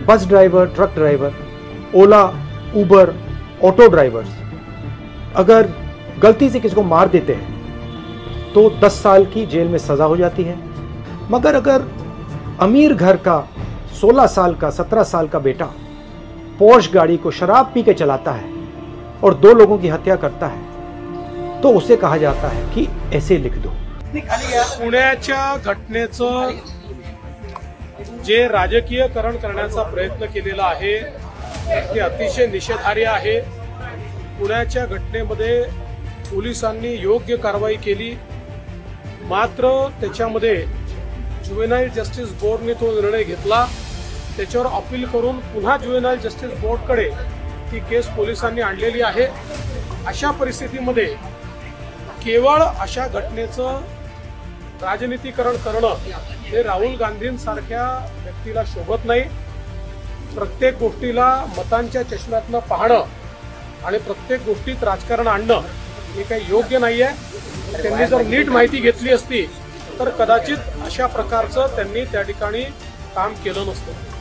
Bus driver, truck driver, ओला, Uber, auto drivers अगर गलती से किसी को मार देते हैं तो 10 साल की जेल में सजा हो जाती है। मगर अगर अमीर घर का 16 साल का 17 साल का बेटा पोर्श गाड़ी को शराब पी के चलाता है और 2 लोगों की हत्या करता है तो उसे कहा जाता है कि ऐसे लिख दो। पुण्याच्या घटनेचं जे राजकीयकरण करण्याचा प्रयत्न केलेला आहे ते अतिशय निषेधार्ह आहे। पुण्याच्या घटनेमध्ये पोलिसांनी योग्य कारवाई केली, मात्र त्याच्यामध्ये ज्युव्हेनाइल जस्टिस बोर्डने तो निर्णय घेतला। त्याच्यावर अपील करून पुन्हा ज्युव्हेनाइल जस्टिस बोर्डकडे ही केस पोलिसांनी आणलेली आहे। अशा परिस्थितीमध्ये केवळ अशा घटनेचं राजनीतिकरण करणं हे राहुल गांधींसारख्या व्यक्तीला शोभत नाही। प्रत्येक गोष्टीला मतांच्या चष्म्यातनं पाहणं आणि प्रत्येक गोष्टीत राजकारण आणणं हे काही योग्य नाहीये। त्यांनी जर नीट माहिती घेतली असती तर कदाचित अशा प्रकारचं त्यांनी त्या ठिकाणी काम केलं नसतं।